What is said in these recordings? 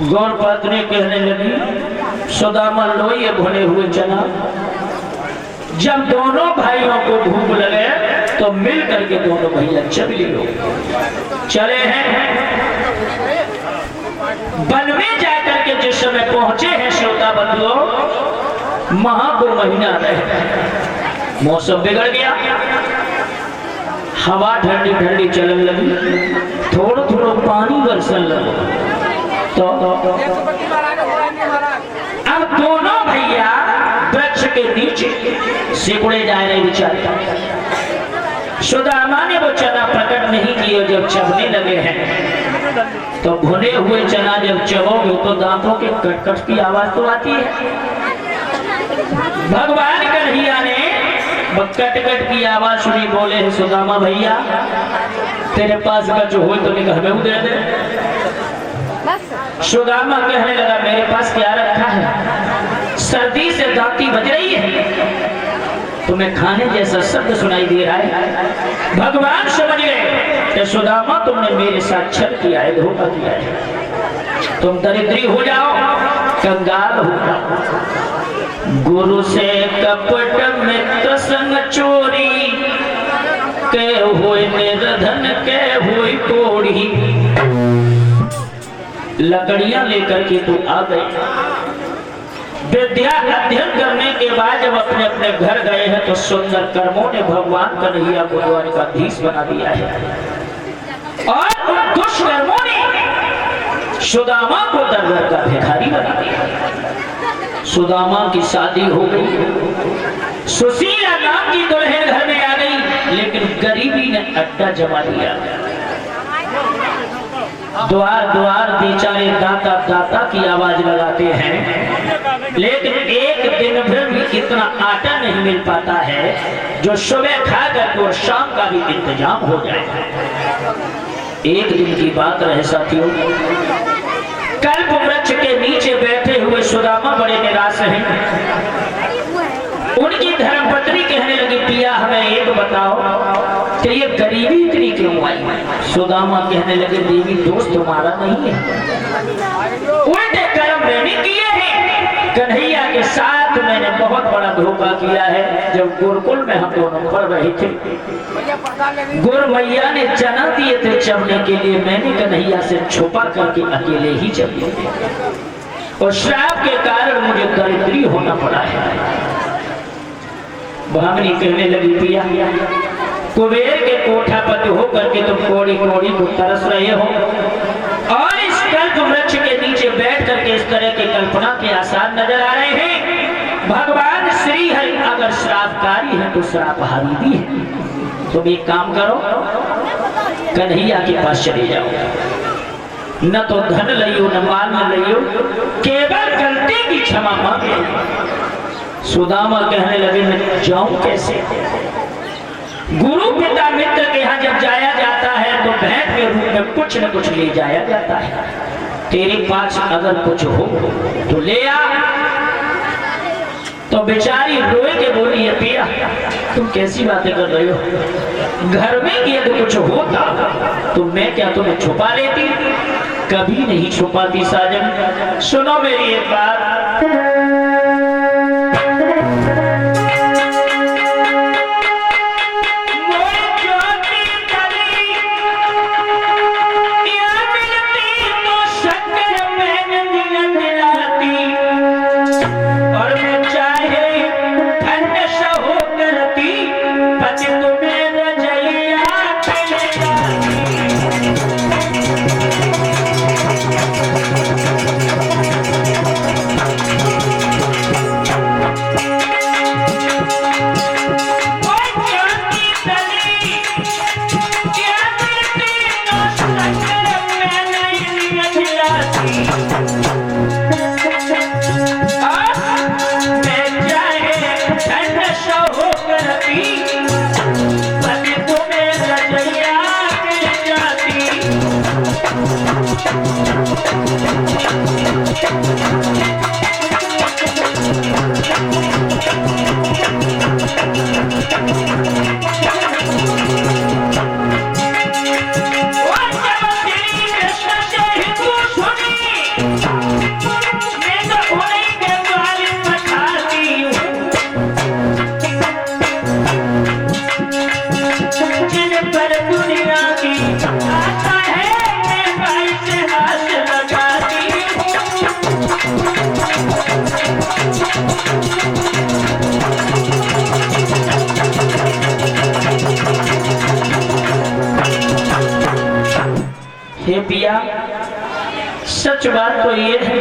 गौर पत्नी कहने लगी, सुदामा लो ये भुने हुए चना। जब दोनों भाइयों को भूख लगे तो मिल करके दोनों भैया चबली लो चले हैं। वन में जाकर के जिस समय पहुंचे हैं श्रोता बंधुओं, महापुर महीना रहे, मौसम बिगड़ गया, हवा ठंडी ठंडी चलने लगी, थोड़ा थोड़ा पानी बरसन लगा। तो अब दोनों भैया वृक्ष के नीचे सिकुड़े जा रहे बेचारे। सुदामा ने वो चना प्रकट नहीं किए, जब चबने लगे हैं तो भुने हुए चना जब चबोगे तो दांतों के कटकट की आवाज तो आती है। भगवान कन्हैया ने कटकट की आवाज सुनी, बोले है सुदामा भैया तेरे पास गज हो तो निगाह में दे दे। सुदामा कहने लगा, मेरे पास क्या रखा है, सर्दी से दांती बज रही है, तुम्हें खाने जैसा शब्द सुनाई दे रहा है। भगवान समझ गए कि सुदामा तुमने मेरे साथ छल किया है, धोखा किया है, तुम दरिद्री हो जाओ, कंगाल हो जाओ। गुरु से कपट मित्र संग चोरी, के हुए निर्धन के हुई कोड़ी। लकड़ियां लेकर के तू आ गए, विद्या अध्ययन करने के बाद जब अपने अपने घर गए हैं तो सुंदर कर्मों ने भगवान कन्हैया को द्वारिकाधीश बना दिया है, और दुष्कर्मों ने सुदामा को दर दर का भिखारी बना दिया। सुदामा की शादी हो गई, सुशीला नाम की दुल्हन घर में आ गई, लेकिन गरीबी ने अड्डा जमा दिया। द्वार द्वार बेचारे दाता दाता की आवाज लगाते हैं, लेकिन एक दिन भर भी इतना आटा नहीं मिल पाता है जो सुबह खा कर और शाम का भी इंतजाम हो जाए। एक दिन की बात रहे साथियों, कल्प वृक्ष के नीचे बैठे हुए सुदामा बड़े निराश हैं। उनकी धर्मपत्नी कहने लगी, पिया हमें एक बताओ कि ये गरीबी इतनी क्यों आई। सुदामा कहने लगे, देवी दोस्त तुम्हारा नहीं है, उल्टे कर्म मैंने किए हैं, कन्हैया के साथ मैंने बहुत बड़ा धोखा किया है। जब गुरुकुल में हम दोनों पढ़ रहे थे, गुरु मैया ने चना दिए थे चबने के लिए, मैंने कन्हैया से छुपा करके अकेले ही चब लिए, और श्राप के कारण मुझे दरिद्री होना पड़ा है। भागनी कहने लगी, पिया कुबेर के कोठा पर होकर के तुम कोड़ी कोड़ी को तरस रहे हो, और इस कल्प वृक्ष के नीचे बैठ करके इस तरह की कल्पना के आसार नजर आ रहे हैं। भगवान श्री हरि अगर श्रापकारी है तो श्रापहारी भी है। तुम एक काम करो, कन्हैया के पास चले जाओ, न तो धन लियो न माल न लियो, केवल गलती की क्षमा मांगे। सुदामा कहने लगे, मैं जाऊं कैसे? गुरु पिता मित्र के यहाँ जब जाया जाता है तो भेंट के रूप में कुछ न कुछ ले जाया जाता है। तेरे पास अगर कुछ हो तो ले आ। तो बेचारी रोए के बोली, है पिया तुम कैसी बातें कर रहे हो, घर में यदि कुछ होता तो मैं क्या तुम्हें छुपा लेती? कभी नहीं छुपाती साजन। सुनो मेरी एक बात, हे पिया, सच बात तो ये है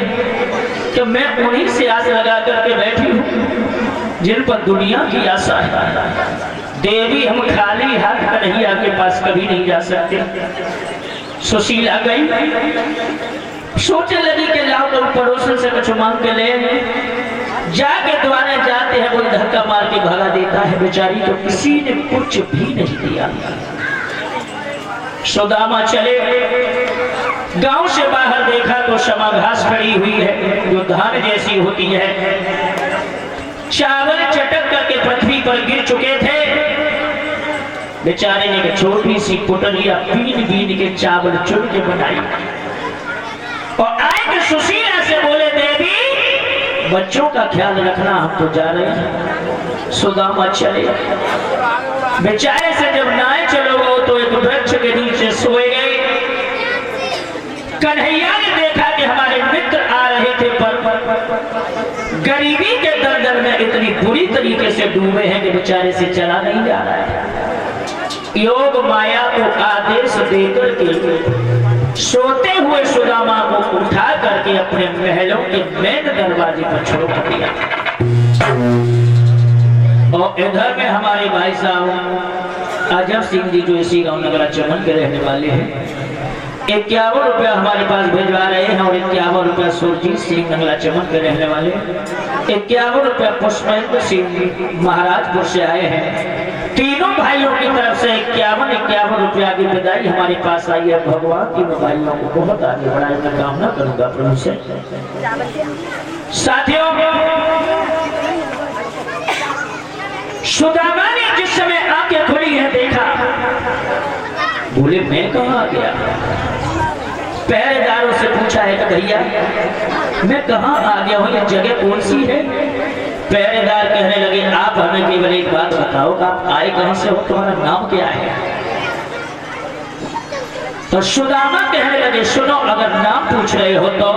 कि मैं उन्हीं से आस लगा करके बैठी हूँ जिन पर दुनिया की आशा है। देवी, हम खाली हाथ कन्हैया के पास कभी नहीं जा सकते। सुशीला गई, सोचने लगी कि लाओ तो पड़ोसन से कुछ मांग के ले। जाके द्वारे जाते हैं, कोई धक्का मार के भगा देता है। बेचारी तो किसी ने कुछ भी नहीं दिया। सुदामा चले, गांव से बाहर देखा तो शमा घास खड़ी हुई है जो धान जैसी होती है। चावल चटक करके पृथ्वी पर गिर चुके थे। बेचारे ने छोटी सी पुटलिया बीन बीन के चावल चुन के बनाई और आए के सुशीला से बोले, देवी बच्चों का ख्याल रखना, हम तो जा रहे हैं। सुदामा चले, बेचारे से जब नाए चलोगे तो एक वृक्ष के नीचे सोए गए। कन्हैया ने देखा कि हमारे मित्र आ रहे थे पर गरीबी के दलदल में इतनी बुरी तरीके से डूबे हैं कि बेचारे से चला नहीं जा रहा है। योग माया को आदेश देकर के सोते हुए सुदामा को उठा करके अपने महलों के मेन दरवाजे पर छोड़ दिया। और इधर में हमारे भाई साहब अजब सिंह जी जो इसी गांव नगरा चमन के रहने वाले हैं, 51 रुपया हमारे पास भिजवा रहे हैं और 51 रुपया सुरजीत सिंह नगरा चमन के रहने वाले, 51 रुपया पुष्पेंद्र सिंह महाराजपुर से आए हैं। तीनों भाइयों की तरफ से 51 रुपया की विदाई हमारे पास आई है। भगवान तीनों भाइयों को बहुत आगे बढ़ाने की कामना करूंगा प्रभु से। साथियों, सुदामा ने जिस समय आंखें खुली है देखा, बोले मैं कहाँ आ गया। पहरेदारों से पूछा है कि भैया मैं कहाँ आ गया हूँ, ये जगह कौन सी है। पहरेदार कहने लगे, आप हमें केवल एक बात बताओ, आप आए कहां से हो, तुम्हारा नाम क्या है। तो सुदामा कहने लगे, सुनो, अगर नाम पूछ रहे हो तो